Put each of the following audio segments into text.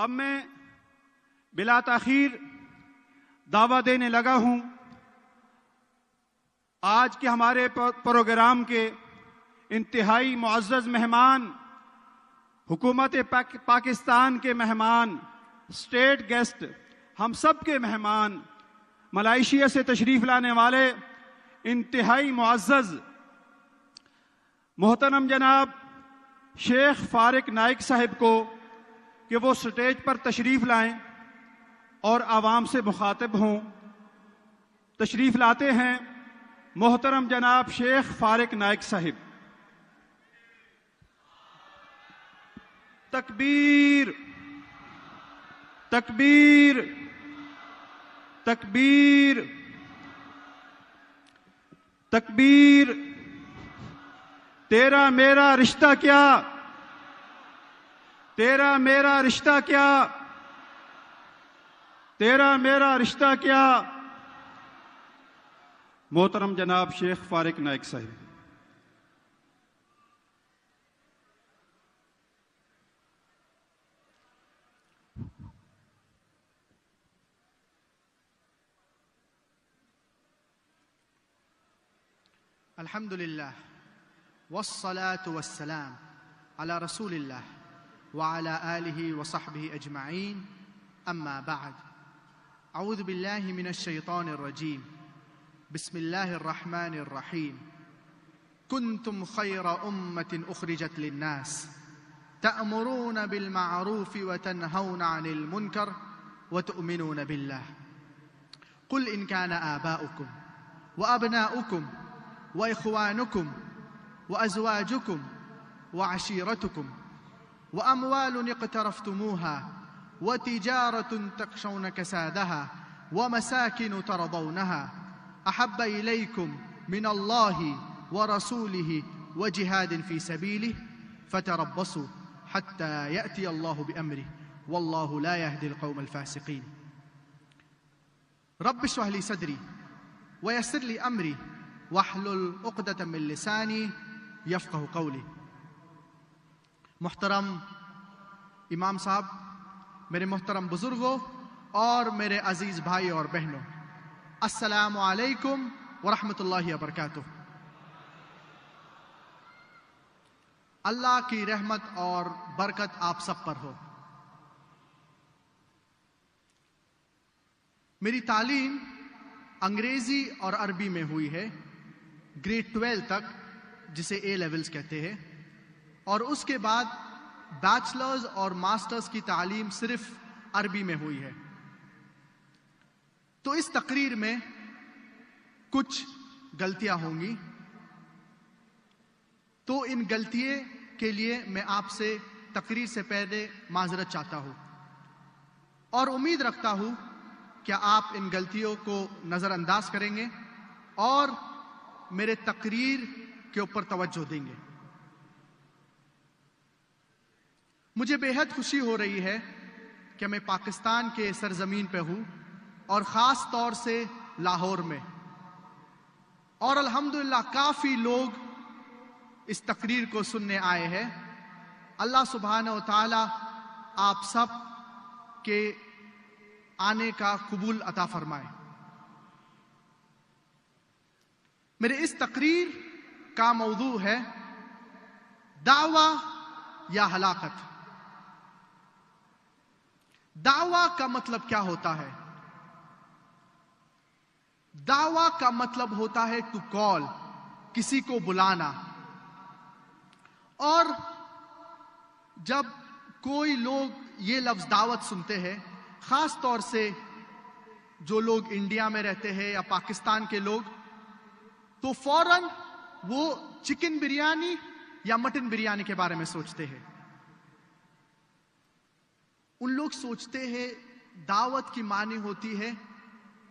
اب میں بلا تاخیر دعویٰ دینے لگا ہوں آج کے ہمارے پروگرام کے انتہائی معزز مہمان، حکومت پاکستان کے مہمان، اسٹیٹ گیسٹ، ہم سب کے مہمان، ملائیشیا سے تشریف لانے والے انتہائی معزز محترم جناب شیخ فارق نائک صاحب کو کہ وہ سٹیج پر تشریف لائیں اور عوام سے مخاطب ہوں۔ تشریف لاتے ہیں محترم جناب شیخ فارق نائک صاحب۔ تکبیر، تکبیر، تکبیر، تکبیر۔ تیرا میرا رشتہ کیا، تیرا میرا رشتہ کیا، تیرا میرا رشتہ کیا۔ محترم جناب شیخ فارق نائک صاحب۔ الحمد للہ والصلاة والسلام على رسول اللہ وعلى آلہ وصحبہ اجمعین، اما بعد، اعوذ باللہ من الشیطان الرجیم، بسم اللہ الرحمن الرحیم۔ کنتم خیر امت اخرجت للناس تأمرون بالمعروف وتنہون عن المنکر وتؤمنون باللہ۔ قل ان كان آباؤكم وأبناؤكم وإخوانكم وأزواجكم وعشيرتكم وأموال اقترفتموها وتجارة تخشون كسادها ومساكن ترضونها أحب إليكم من الله ورسوله وجهاد في سبيله فتربصوا حتى يأتي الله بأمره والله لا يهدي القوم الفاسقين۔ رب اشرح لي صدري ويسر لي أمري واحلل عقدة من لسانی یفقہوا قولی۔ محترم امام صاحب، میرے محترم بزرگوں اور میرے عزیز بھائی اور بہنوں، السلام علیکم ورحمۃ اللہ وبرکاتہ۔ اللہ کی رحمت اور برکت آپ سب پر ہو۔ میری تعلیم انگریزی اور عربی میں ہوئی ہے، گریڈ 12 تک، جسے اے لیولز کہتے ہیں، اور اس کے بعد بیچلرز اور ماسٹرز کی تعلیم صرف عربی میں ہوئی ہے۔ تو اس تقریر میں کچھ غلطیاں ہوں گی، تو ان غلطیوں کے لیے میں آپ سے تقریر سے پہلے معذرت چاہتا ہوں، اور امید رکھتا ہوں کہ آپ ان غلطیوں کو نظر انداز کریں گے اور میرے تقریر کے اوپر توجہ دیں گے۔ مجھے بے حد خوشی ہو رہی ہے کہ میں پاکستان کے سرزمین پہ ہوں، اور خاص طور سے لاہور میں، اور الحمدللہ کافی لوگ اس تقریر کو سننے آئے ہیں۔ اللہ سبحانہ و تعالی آپ سب کے آنے کا قبول عطا فرمائے۔ میرے اس تقریر کا موضوع ہے دعویٰ یا ہلاکت۔ دعویٰ کا مطلب کیا ہوتا ہے؟ دعویٰ کا مطلب ہوتا ہے ٹو کال، کسی کو بلانا۔ اور جب کوئی لوگ یہ لفظ دعوت سنتے ہیں، خاص طور سے جو لوگ انڈیا میں رہتے ہیں یا پاکستان کے لوگ، تو فوراً وہ چکن بریانی یا مٹن بریانی کے بارے میں سوچتے ہیں۔ ان لوگ سوچتے ہیں دعوت کی معنی ہوتی ہے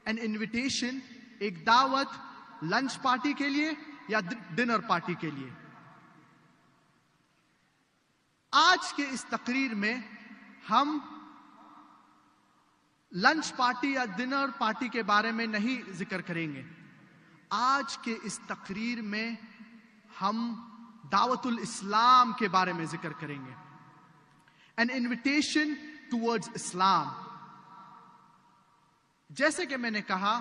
این انویٹیشن، ایک دعوت لنچ پارٹی کے لیے یا ڈنر پارٹی کے لیے۔ آج کے اس تقریر میں ہم لنچ پارٹی یا ڈنر پارٹی کے بارے میں نہیں ذکر کریں گے۔ آج کے اس تقریر میں ہم دعوت الاسلام کے بارے میں ذکر کریں گے۔ An invitation towards Islam. جیسے کہ میں نے کہا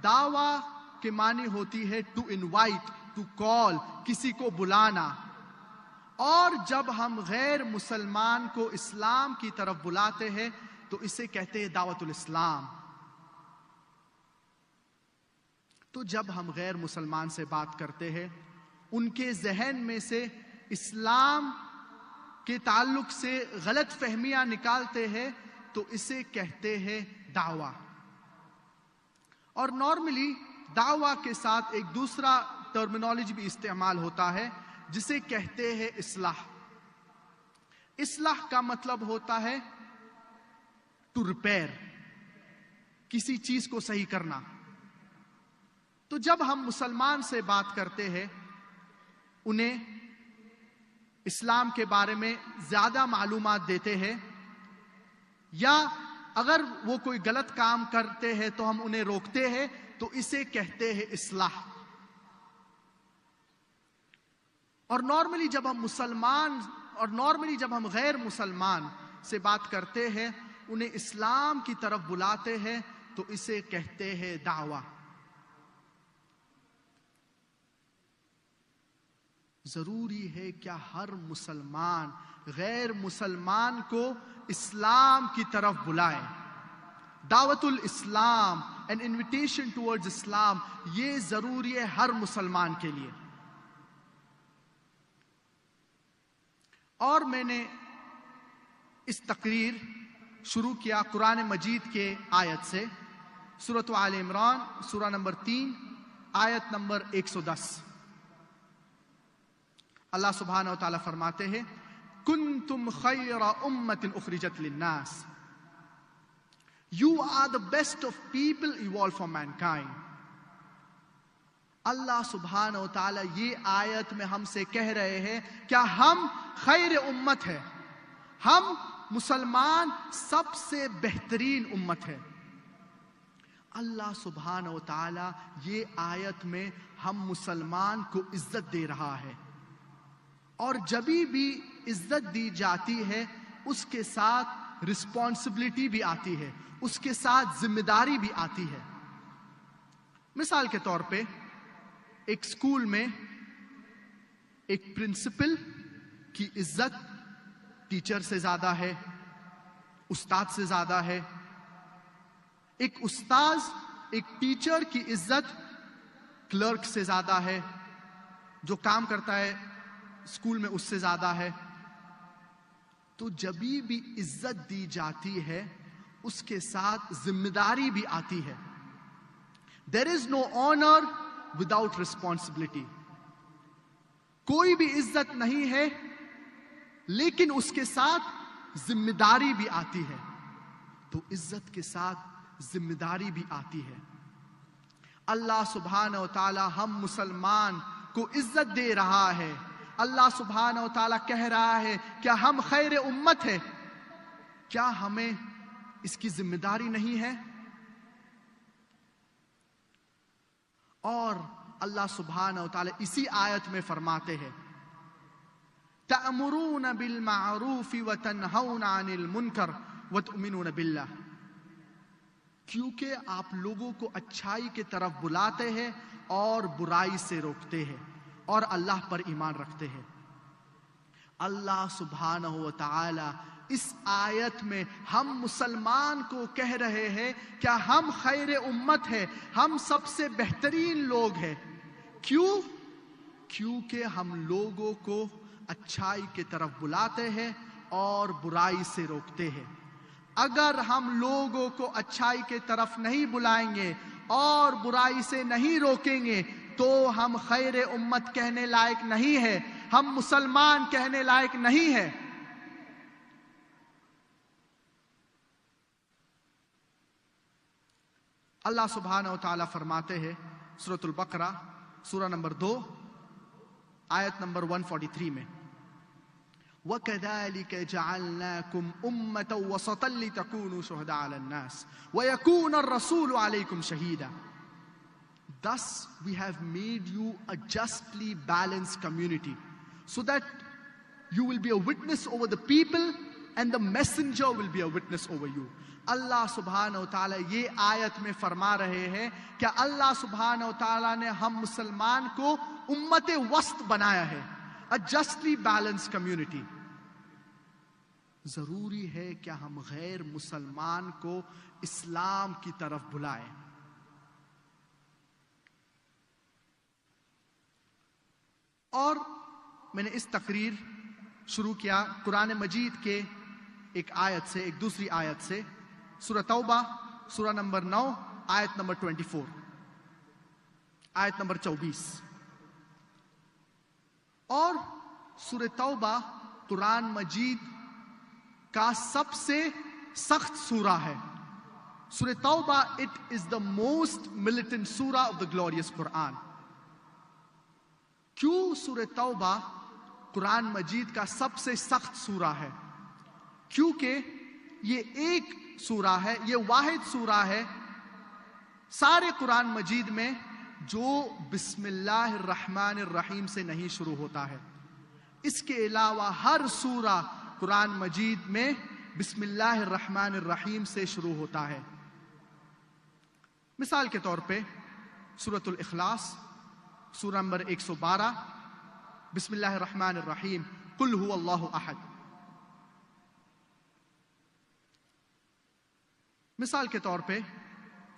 دعویٰ کے معنی ہوتی ہے ٹو انوائٹ، ٹو کال، کسی کو بلانا. اور جب ہم غیر مسلمان کو اسلام کی طرف بلاتے ہیں تو اسے کہتے ہیں دعوت الاسلام. تو جب ہم غیر مسلمان سے بات کرتے ہیں، ان کے ذہن میں سے اسلام کے تعلق سے غلط فہمیاں نکالتے ہیں تو اسے کہتے ہیں دعویٰ. اور نارملی دعویٰ کے ساتھ ایک دوسرا ٹرمینالوجی بھی استعمال ہوتا ہے جسے کہتے ہیں اصلاح. اصلاح کا مطلب ہوتا ہے ٹو ریپیئر، کسی چیز کو صحیح کرنا. تو جب ہم مسلمان سے بات کرتے ہیں، انہیں اسلام کے بارے میں زیادہ معلومات دیتے ہیں، یا اگر وہ کوئی غلط کام کرتے ہیں تو ہم انہیں روکتے ہیں، تو اسے کہتے ہیں اصلاح. اور نارملی جب ہم غیر مسلمان سے بات کرتے ہیں، انہیں اسلام کی طرف بلاتے ہیں تو اسے کہتے ہیں دعویٰ. ضروری ہے کیا ہر مسلمان غیر مسلمان کو اسلام کی طرف بلائے؟ دعوت الاسلام، an invitation towards اسلام، یہ ضروری ہے ہر مسلمان کے لیے. اور میں نے اس تقریر شروع کیا قرآن مجید کے آیت سے، سورۃ آل عمران سورہ نمبر 3 آیت نمبر 110. اللہ سبحانہ و تعالیٰ فرماتے ہیں کنتم خیر امت اخرجت للناس، You are the best of people evolved for mankind. اللہ سبحانہ و تعالیٰ یہ آیت میں ہم سے کہہ رہے ہیں کیا ہم خیر امت ہے، ہم مسلمان سب سے بہترین امت ہے. اللہ سبحانہ و تعالیٰ یہ آیت میں ہم مسلمان کو عزت دے رہا ہے. اور جبھی بھی عزت دی جاتی ہے اس کے ساتھ رسپانسبلٹی بھی آتی ہے، اس کے ساتھ ذمہ داری بھی آتی ہے. مثال کے طور پہ ایک اسکول میں ایک پرنسپل کی عزت ٹیچر سے زیادہ ہے، استاد سے زیادہ ہے. ایک استاذ ایک ٹیچر کی عزت کلرک سے زیادہ ہے، جو کام کرتا ہے اسکول میں اس سے زیادہ ہے. تو جبھی بھی عزت دی جاتی ہے اس کے ساتھ ذمہ داری بھی آتی ہے. There is no honor without responsibility. کوئی بھی عزت نہیں ہے لیکن اس کے ساتھ ذمہ داری بھی آتی ہے. تو عزت کے ساتھ ذمہ داری بھی آتی ہے. اللہ سبحانہ و تعالی ہم مسلمان کو عزت دے رہا ہے. اللہ سبحانہ و تعالیٰ کہہ رہا ہے کیا ہم خیر امت ہے، کیا ہمیں اس کی ذمہ داری نہیں ہے؟ اور اللہ سبحانہ و تعالیٰ اسی آیت میں فرماتے ہیں تَأْمُرُونَ بِالْمَعْرُوفِ وَتَنْهَوْنَ عَنِ الْمُنْكَرِ وَتُؤْمِنُونَ بِاللَّهِ. کیونکہ آپ لوگوں کو اچھائی کی طرف بلاتے ہیں اور برائی سے روکتے ہیں اور اللہ پر ایمان رکھتے ہیں. اللہ سبحانہ و تعالی اس آیت میں ہم مسلمان کو کہہ رہے ہیں کیا ہم خیر امت ہے، ہم سب سے بہترین لوگ ہیں. کیوں؟ کیونکہ ہم لوگوں کو اچھائی کی طرف بلاتے ہیں اور برائی سے روکتے ہیں. اگر ہم لوگوں کو اچھائی کی طرف نہیں بلائیں گے اور برائی سے نہیں روکیں گے تو ہم خیر امت کہنے لائق نہیں ہے، ہم مسلمان کہنے لائق نہیں ہے. اللہ سبحانہ و تعالیٰ فرماتے ہیں سورۃ البقرہ سورہ نمبر 2 آیت نمبر 143 میں وَكَذَلِكَ جَعَلْنَاكُمْ أُمَّةً وَسَطًا لِتَكُونُوا شُهَدَاءَ عَلَى النَّاسِ وَيَكُونَ الرَّسُولُ عَلَيْكُمْ شَهِيدًا. Thus we have made you a justly balanced community so that you will be a witness over the people and the messenger will be a witness over you. اللہ سبحانہ و تعالیٰ یہ آیت میں فرما رہے ہیں کہ اللہ سبحانہ و تعالیٰ نے ہم مسلمان کو امت وسط بنایا ہے, a justly balanced community. ضروری ہے کہ ہم غیر مسلمان کو اسلام کی طرف بلائیں. اور میں نے اس تقریر شروع کیا قرآن مجید کے ایک آیت سے, ایک دوسری آیت سے, سورہ توبہ سورہ نمبر 9 آیت نمبر 24, آیت نمبر 24. اور سورہ توبہ قرآن مجید کا سب سے سخت سورہ ہے. سورہ توبہ it is the most militant surah of the glorious Quran. کیوں سورہ توبہ قرآن مجید کا سب سے سخت سورہ ہے؟ کیونکہ یہ ایک سورہ ہے, یہ واحد سورہ ہے سارے قرآن مجید میں جو بسم اللہ الرحمن الرحیم سے نہیں شروع ہوتا ہے. اس کے علاوہ ہر سورہ قرآن مجید میں بسم اللہ الرحمن الرحیم سے شروع ہوتا ہے. مثال کے طور پہ سورۃ الاخلاص سورہ نمبر 112 بسم اللہ الرحمن الرحیم قل هو اللہ احد. مثال کے طور پہ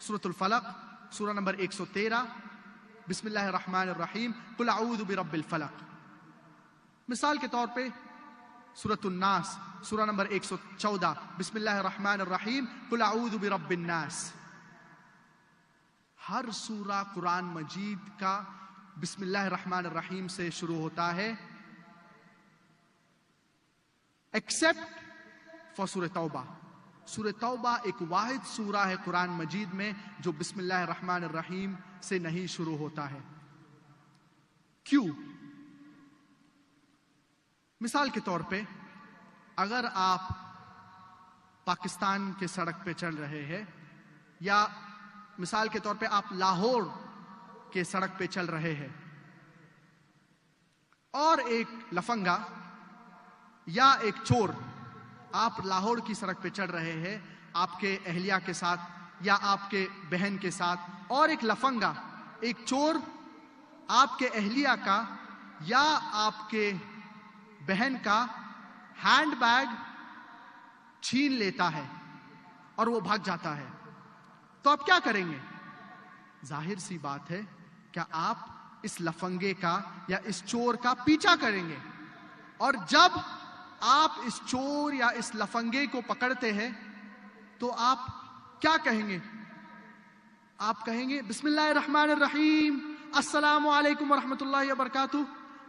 سورۃ الفلق سورہ نمبر 113 بسم اللہ الرحمن الرحیم قل اعوذ برب الفلق. مثال کے طور پہ سورۃ الناس سورہ نمبر 114 بسم اللہ الرحمن الرحیم قل اعوذ برب الناس. ہر سورہ قرآن مجید کا بسم اللہ الرحمن الرحیم سے شروع ہوتا ہے ایکسپٹ فار سورہ توبہ. سورہ توبہ ایک واحد سورہ ہے قرآن مجید میں جو بسم اللہ الرحمن الرحیم سے نہیں شروع ہوتا ہے. کیوں؟ مثال کے طور پہ اگر آپ پاکستان کے سڑک پہ چل رہے ہیں یا مثال کے طور پہ آپ لاہور کے سڑک پہ چل رہے ہیں اور ایک لفنگا یا ایک چور, آپ لاہور کی سڑک پہ چل رہے ہیں آپ کے اہلیہ کے ساتھ یا آپ کے بہن کے ساتھ, اور ایک لفنگا ایک چور آپ کے اہلیہ کا یا آپ کے بہن کا ہینڈ بیگ چھین لیتا ہے اور وہ بھاگ جاتا ہے, تو آپ کیا کریں گے؟ ظاہر سی بات ہے کہ آپ اس لفنگے کا یا اس چور کا پیچھا کریں گے, اور جب آپ اس چور یا اس لفنگے کو پکڑتے ہیں تو آپ کیا کہیں گے؟ آپ کہیں گے بسم اللہ الرحمن الرحیم السلام علیکم ورحمۃ اللہ وبرکاتہ.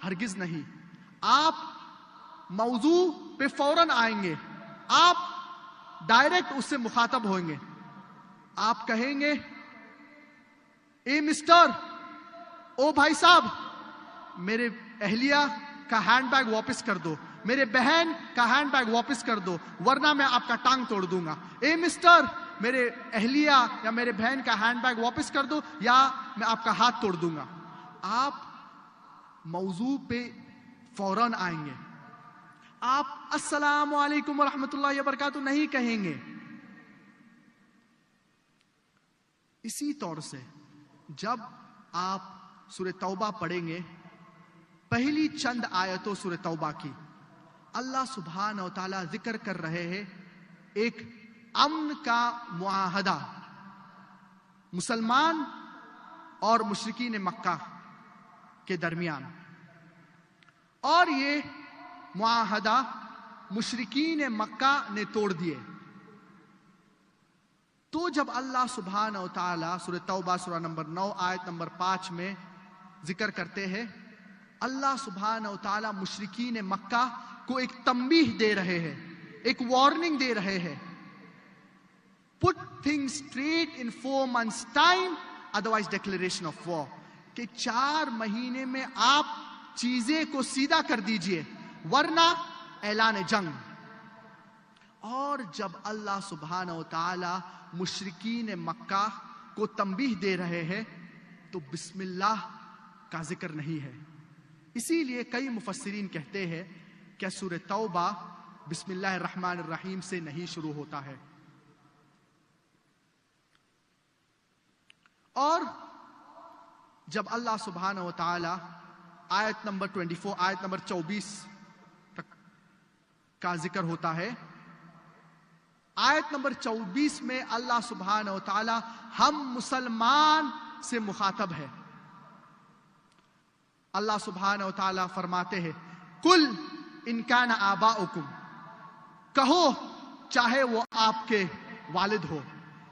ہرگز نہیں. آپ موضوع پہ فوراً آئیں گے, آپ ڈائریکٹ اس سے مخاطب ہوئیں گے. آپ کہیں گے اے مسٹر, او بھائی صاحب, میرے اہلیہ کا ہینڈ بیگ واپس کر دو, میرے بہن کا ہینڈ بیگ واپس کر دو ورنہ میں آپ کا ٹانگ توڑ دوں گا. اے مسٹر, میرے اہلیہ یا میرے بہن کا ہینڈ بیگ واپس کر دو یا میں آپ کا ہاتھ توڑ دوں گا. آپ موضوع پہ فوراً آئیں گے. آپ السلام علیکم ورحمۃ اللہ وبرکاتہ نہیں کہیں گے. اسی طور سے جب آپ سورہ توبہ پڑھیں گے, پہلی چند آیتوں سورہ توبہ کی اللہ سبحانہ و تعالیٰ ذکر کر رہے ہیں ایک امن کا معاہدہ مسلمان اور مشرکین مکہ کے درمیان, اور یہ معاہدہ مشرکین مکہ نے توڑ دیے. تو جب اللہ سبحانہ و تعالیٰ سورہ توبہ سورہ نمبر 9 آیت نمبر 5 میں ذکر کرتے ہیں, اللہ سبحانہ و تعالیٰ مشرکین مکہ کو ایک تنبیہ دے رہے ہیں, ایک وارننگ دے رہے ہیں. Put things straight in 4 months time, otherwise declaration of war. کہ 4 مہینے میں آپ چیزیں کو سیدھا کر دیجئے ورنہ اعلان جنگ. اور جب اللہ سبحانہ و تعالی مشرکین مکہ کو تنبیہ دے رہے ہیں تو بسم اللہ کا ذکر نہیں ہے. اسی لیے کئی مفسرین کہتے ہیں کہ سورہ توبہ بسم اللہ الرحمن الرحیم سے نہیں شروع ہوتا ہے. اور جب اللہ سبحانہ و تعالی آیت نمبر 24 آیت نمبر 24 تک کا ذکر ہوتا ہے, آیت نمبر 24 میں اللہ سبحانہ و تعالی ہم مسلمان سے مخاطب ہے. اللہ سبحانہ و تعالی فرماتے ہیں قل ان کان آباؤکم, کہو چاہے وہ آپ کے والد ہو,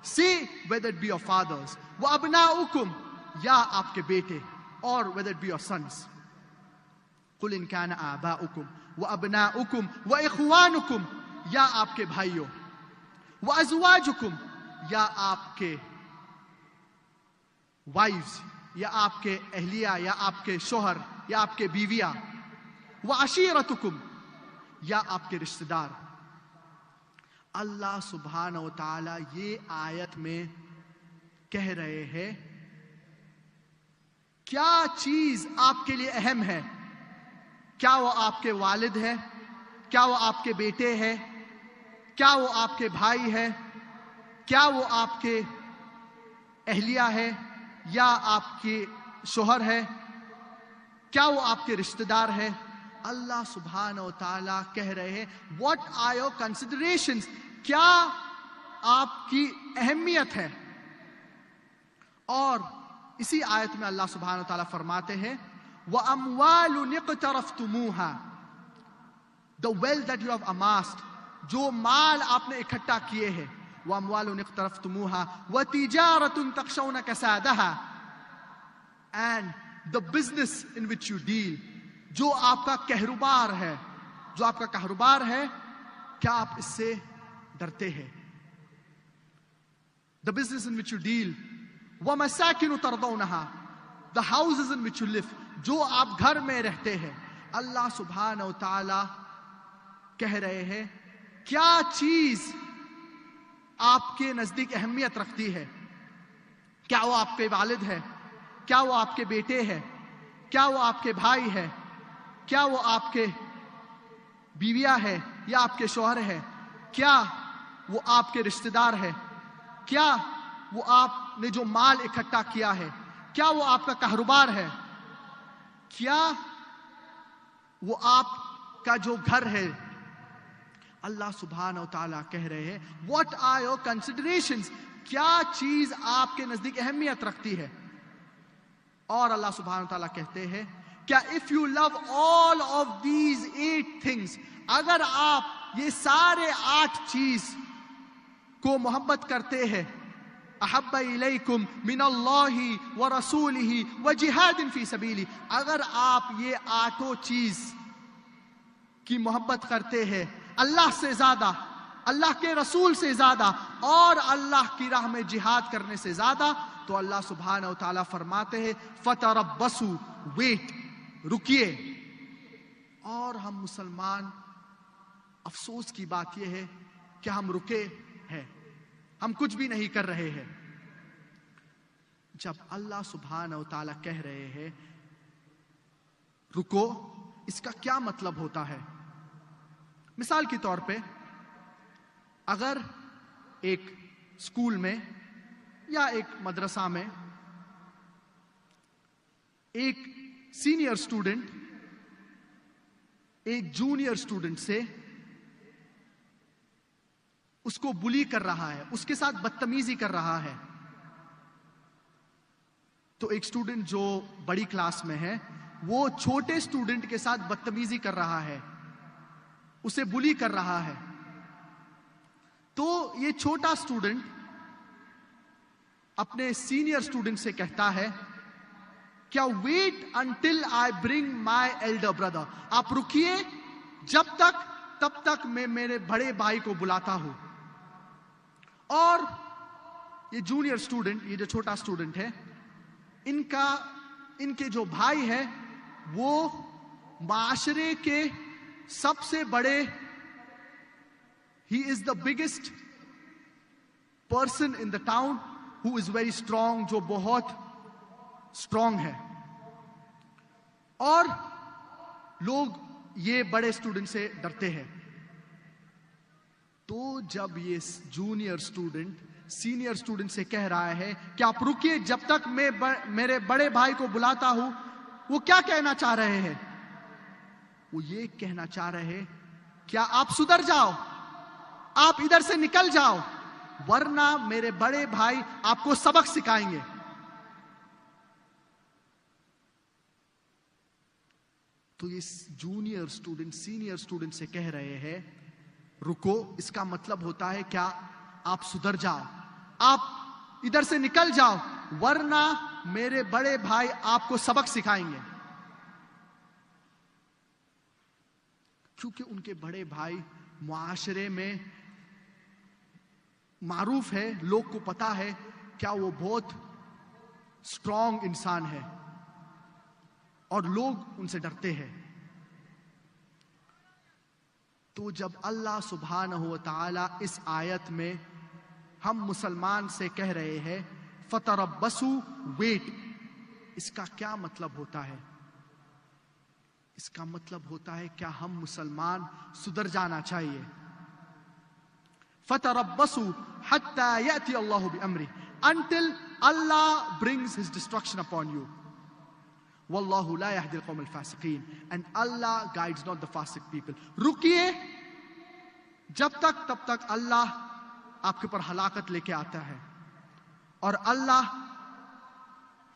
say whether it be your fathers, وَأَبْنَاؤُكُمْ یا آپ کے بیٹے, or whether it be your sons. قُلْ إِنْ كَانَ آبَاؤُكُمْ وَأَبْنَاؤُكُمْ وَإِخْوَانُكُمْ یا آپ کے بھائیوں, وَأَزْوَاجُكُمْ یا آپ کے وائفز, یا آپ کے اہلیہ, یا آپ کے شوہر, یا آپ کے بیویاں, وَعَشِيرَتُكُمْ یا آپ کے رشتہ دار. اللہ سبحانہ و تعالی یہ آیت میں کہہ رہے ہیں کیا چیز آپ کے لیے اہم ہے. کیا وہ آپ کے والد ہے, کیا وہ آپ کے بیٹے ہے, کیا وہ آپ کے بھائی ہے, کیا وہ آپ کے اہلیہ ہے, یا آپ کے شوہر ہے, کیا وہ آپ کے رشتہ دار ہے. اللہ سبحانہ و تعالی کہہ رہے ہیں what are your considerations, کیا آپ کی اہمیت ہے. اور اسی آیت میں اللہ سبحانہ و تعالی فرماتے ہیں وَأَمْوَالٌ اقْتَرَفْتُمُوهَا, the wealth that you have amassed, جو مال آپ نے اکٹھا کیے ہیں, وَأَمْوَالٌ اقْتَرَفْتُمُوهَا وَتِجَارَةٌ تَخْشَوْنَ كَسَادَهَا, and the business in which you deal, جو آپ کا کاروبار ہے, جو آپ کا کاروبار ہے, کیا آپ اس سے ڈرتے ہیں. The business in which you deal, وَمَسَاكِنُ تَرْضَوْنَهَا, the houses in which you live, جو آپ گھر میں رہتے ہیں. اللہ سبحانہ و تعالی کہہ رہے ہیں کیا چیز آپ کے نزدیک اہمیت رکھتی ہے. کیا وہ آپ کے والد ہے, کیا وہ آپ کے بیٹے ہے, کیا وہ آپ کے بھائی ہے, کیا وہ آپ کے بیویاں ہے یا آپ کے شوہر ہے, کیا وہ آپ کے رشتہ دار ہے, کیا وہ آپ نے جو مال اکٹھا کیا ہے, کیا وہ آپ کا کاروبار ہے, کیا وہ آپ کا جو گھر ہے. اللہ سبحانہ و تعالیٰ کہہ رہے ہیں what are your considerations, کیا چیز آپ کے نزدیک اہمیت رکھتی ہے. اور اللہ سبحانہ و تعالیٰ کہتے ہیں کیا if you love all of these 8 things, اگر آپ یہ سارے 8 چیز کو محبت کرتے ہیں, احب الیکم من اللہ ورسولہ وجہاد فی سبیلہ, اگر آپ یہ 8 چیز کی محبت کرتے ہیں اللہ سے زیادہ, اللہ کے رسول سے زیادہ, اور اللہ کی راہ میں جہاد کرنے سے زیادہ, تو اللہ سبحانہ و تعالیٰ فرماتے ہیں فتربصوا, ویٹ, رکیے. اور ہم مسلمان, افسوس کی بات یہ ہے کہ ہم رکے ہیں, ہم کچھ بھی نہیں کر رہے ہیں. جب اللہ سبحانہ و تعالیٰ کہہ رہے ہیں رکو, اس کا کیا مطلب ہوتا ہے. مثال کے طور پہ اگر ایک اسکول میں یا ایک مدرسہ میں ایک سینئر اسٹوڈنٹ ایک جونیئر اسٹوڈنٹ سے اس کو بلی کر رہا ہے, اس کے ساتھ بدتمیزی کر رہا ہے, تو ایک اسٹوڈنٹ جو بڑی کلاس میں ہے وہ چھوٹے اسٹوڈنٹ کے ساتھ بدتمیزی کر رہا ہے, اسے بلی کر رہا ہے, تو یہ چھوٹا اسٹوڈنٹ اپنے سینئر اسٹوڈنٹ سے کہتا ہے کیا wait until I bring my elder brother, آپ رکیے جب تک تب تک میں میرے بڑے بھائی کو بلاتا ہوں. اور یہ جونیئر اسٹوڈنٹ, یہ جو چھوٹا اسٹوڈنٹ ہے, ان کے جو بھائی ہے وہ معاشرے کے سب سے بڑے, he is the biggest person in the town who is very strong, جو بہت اسٹرانگ ہے. اور لوگ یہ بڑے اسٹوڈنٹ سے ڈرتے ہیں. تو جب یہ جونیئر اسٹوڈنٹ سینئر اسٹوڈنٹ سے کہہ رہا ہے کہ آپ رکیے جب تک میں میرے بڑے بھائی کو بلاتا ہوں، وہ کیا کہنا چاہ رہے ہیں؟ وہ یہ کہنا چاہ رہے ہیں کیا آپ سدھر جاؤ، آپ ادھر سے نکل جاؤ، ورنہ میرے بڑے بھائی آپ کو سبق سکھائیں گے۔ تو یہ جونیئر اسٹوڈنٹ سینئر اسٹوڈنٹ سے کہہ رہے ہیں رکو، اس کا مطلب ہوتا ہے کیا آپ سدھر جاؤ، آپ ادھر سے نکل جاؤ، ورنہ میرے بڑے بھائی آپ کو سبق سکھائیں گے۔ کیونکہ ان کے بڑے بھائی معاشرے میں معروف ہے، لوگ کو پتا ہے کیا وہ بہت اسٹرانگ انسان ہے اور لوگ ان سے ڈرتے ہیں۔ تو جب اللہ سبحانہ و تعالی اس آیت میں ہم مسلمان سے کہہ رہے ہیں فتربصوا ویٹ، اس کا کیا مطلب ہوتا ہے؟ اس کا مطلب ہوتا ہے کیا ہم مسلمان سدھر جانا چاہیے؟ فتربصوا حتى يأتي الله بأمره، until Allah brings his destruction upon you. واللہ لا يهدي القوم الفاسقین، and Allah guides not the fasiq people. رکیے جب تک تب تک اللہ آپ کے پر ہلاکت لے کے آتا ہے، اور اللہ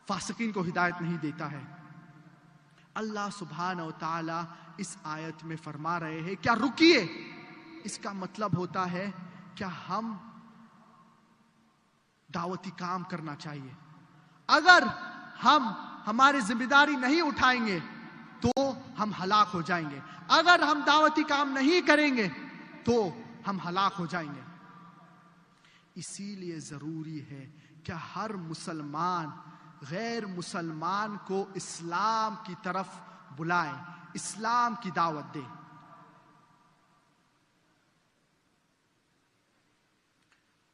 فاسقین کو ہدایت نہیں دیتا ہے۔ اللہ سبحانہ و تعالی اس آیت میں فرما رہے ہیں کیا رکیے، اس کا مطلب ہوتا ہے کیا ہم دعوتی کام کرنا چاہیے۔ اگر ہم ہماری ذمہ داری نہیں اٹھائیں گے تو ہم ہلاک ہو جائیں گے، اگر ہم دعوتی کام نہیں کریں گے تو ہم ہلاک ہو جائیں گے۔ اسی لیے ضروری ہے کہ ہر مسلمان غیر مسلمان کو اسلام کی طرف بلائے، اسلام کی دعوت دے۔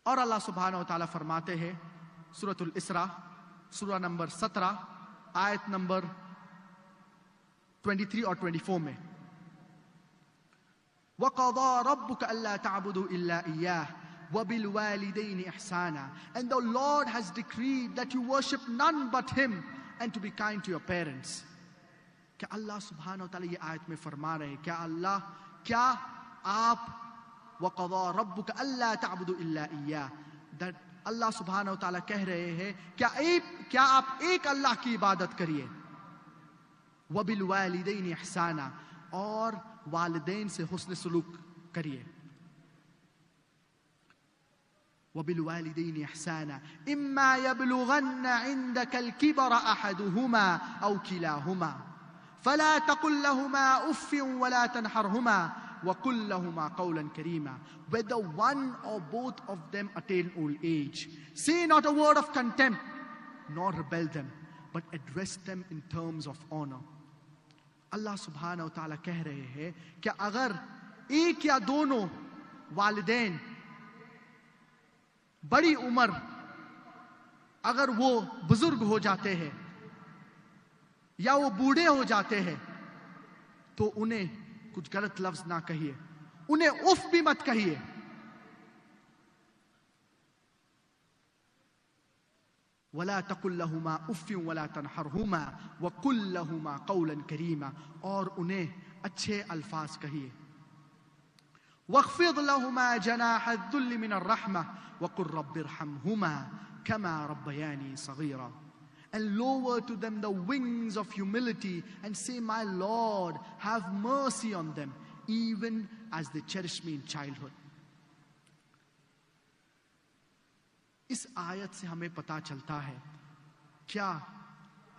اور اللہ سبحانہ و تعالیٰ فرماتے ہیں سورۃ الاسراء سورہ نمبر 17 آیت نمبر 23 اور 24 میں، وَقَضَى رَبُّكَ أَلَّا تَعْبُدُوا إِلَّا إِيَّاهُ وَبِالْوَالِدَيْنِ إِحْسَانًا، and the Lord has decreed that you worship none but him and to be kind to your parents۔ کیا اللہ سبحانہ وتعالی یہ آیت میں فرما رہے ہیں کیا آپ وَقَضَى رَبُّكَ أَلَّا تَعْبُدُوا إِلَّا إِيَّاهُ، that اللہ سبحانہ وتعالی کہہ رہے ہیں کیا آپ ایک اللہ کی عبادت کریے، وَبِالْوَالِدَيْنِ إِحْسَانًا، اور والدین سے حسن سلوک کریے۔ وَبِالْوَالِدَيْنِ إِحْسَانًا إِمَّا يَبْلُغَنَّ عِنْدَكَ الْكِبَرَ أَحَدُهُمَا أَوْ كِلَاهُمَا فَلَا تَقُلْ لَهُمَا أُفٍّ وَلَا تَنْهَرْهُمَا وَقُلْ لَهُمَا قَوْلًا كَرِيمًا، whether one or both of them attain old age, say not a word of contempt nor rebel them, but address them in terms of honor۔ اللہ سبحانہ وتعالی کہہ رہے ہیں کہ اگر ایک یا دونوں والدین بڑی عمر اگر وہ بزرگ ہو جاتے ہیں یا وہ بوڑھے ہو جاتے ہیں تو انہیں کچھ غلط لفظ نہ کہیے، انہیں اف بھی مت کہیے۔ وَلَا تَقُلْ لَهُمَا أُفٍّ وَلَا تَنْهَرْهُمَا وَقُلْ لَهُمَا قَوْلًا كَرِيمًا، اور انہیں اچھے الفاظ کہیے۔ وَاخْفِضْ لَهُمَا جَنَاحَ الذُّلِّ مِنَ الرَّحْمَةِ وَقُلْ رَبِّ ارْحَمْهُمَا كَمَا رَبَّيَانِي صَغِيرًا، and lower to them the wings of humility and say, my Lord, have mercy on them even as they cherish me in childhood۔ اس آیت سے ہمیں پتا چلتا ہے کیا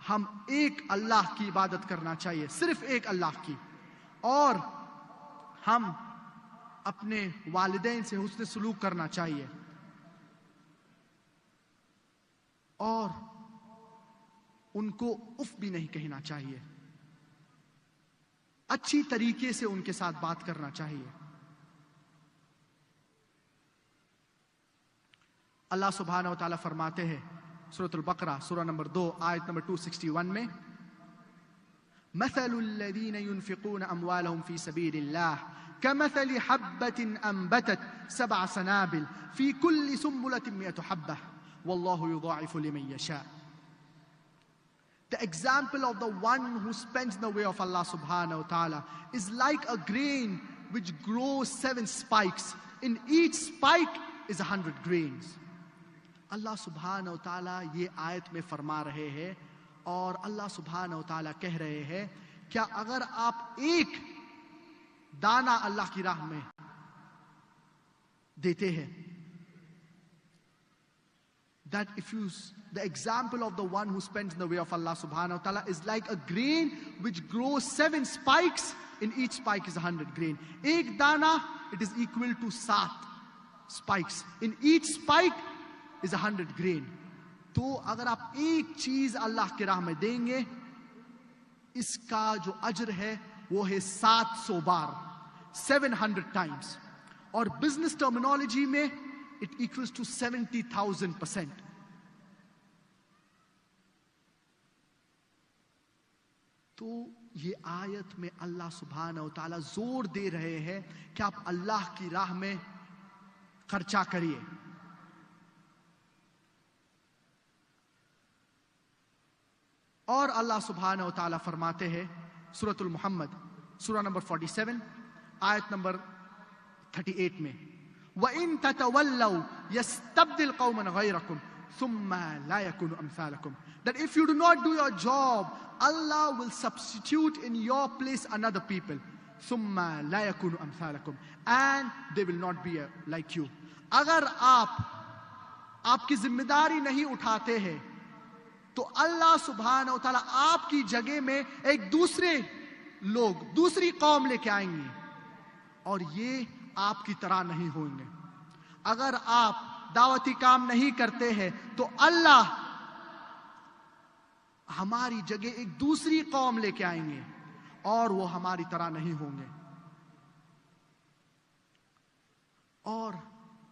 ہم ایک اللہ کی عبادت کرنا چاہیے، صرف ایک اللہ کی، اور ہم اپنے والدین سے حسن سلوک کرنا چاہیے، اور ان کو اف بھی نہیں کہنا چاہیے، اچھی طریقے سے ان کے ساتھ بات کرنا چاہیے۔ اللہ سبحانہ و تعالیٰ فرماتے ہیں سورۃ البقرہ سورہ نمبر 2 آیت نمبر 261 میں، مثل الذین ينفقون اموالهم في سبيل الله كمثل حبة أنبتت 7 سنابل في كل سنبلة 100 حبة والله يضاعف لمن يشاء. The example of the one who spends in the way of Allah subhanahu wa ta'ala is like a grain which grows 7 spikes. In each spike is 100 grains. Allah subhanahu wa ta'ala یہ آیت میں فرما رہے ہیں اور اللہ سبحانہ و تعالیٰ کہہ رہے ہیں کیا اگر آپ ایک دانہ اللہ کی راہ میں دیتے ہیں, that if you, the example of the one who spends in the way of Allah subhanahu wa ta'ala is like a grain which grows 7 spikes, in each spike is 100 grain. ایک دانہ, it is equal to 7 spikes. In each spike is 100 grain. تو اگر آپ ایک چیز اللہ کے راہ میں دیں گے, اس کا جو اجر ہے وہ ہے 700 بار, 700 times. اور بزنس ٹرمینالوجی میں it equals to 70,000%. تو یہ آیت میں اللہ سبحانہ و تعالیٰ زور دے رہے ہیں کہ آپ اللہ کی راہ میں خرچہ کریے. اور اللہ سبحانہ و تعالیٰ فرماتے ہیں سورۃ المحمد سورہ نمبر 47 آیت نمبر 38 میں, وَإِن تَتَوَلَّوْا يَسْتَبْدِلْ قَوْمًا غَيْرَكُمْ ثُمَّ لَا يَكُونُ أَمْثَالَكُمْ. That if you do not do your job, Allah will substitute in your place another people. ثُمَّ لَا يَكُونُ أَمْثَالَكُمْ. And they will not be like you. اگر آپ کی ذمہ داری نہیں اٹھاتے ہیں تو اللہ سبحانہ و تعالیٰ آپ کی جگہ میں ایک دوسرے لوگ, دوسری قوم لے کے آئیں گے اور یہ آپ کی طرح نہیں ہوں گے. اگر آپ دعوتی کام نہیں کرتے ہیں تو اللہ ہماری جگہ ایک دوسری قوم لے کے آئیں گے اور وہ ہماری طرح نہیں ہوں گے. اور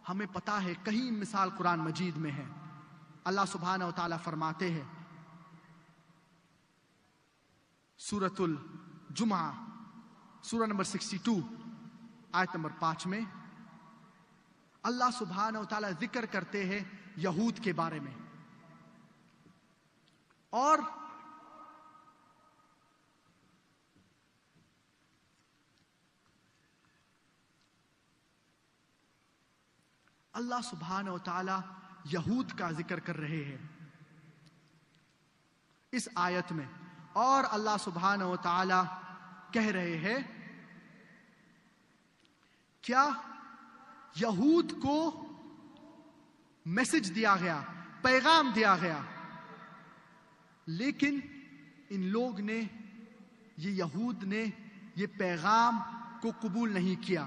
ہمیں پتا ہے کہیں مثال قرآن مجید میں ہے. اللہ سبحانہ و تعالیٰ فرماتے ہیں سورۃ الجمعہ سورہ نمبر 62 آیت نمبر 5 میں اللہ سبحانہ و تعالیٰ ذکر کرتے ہیں یہود کے بارے میں, اور اللہ سبحانہ و تعالیٰ یہود کا ذکر کر رہے ہیں اس آیت میں. اور اللہ سبحانہ و تعالی کہہ رہے ہیں کیا یہود کو میسج دیا گیا, پیغام دیا گیا, لیکن ان لوگ نے, یہ یہود نے یہ پیغام کو قبول نہیں کیا.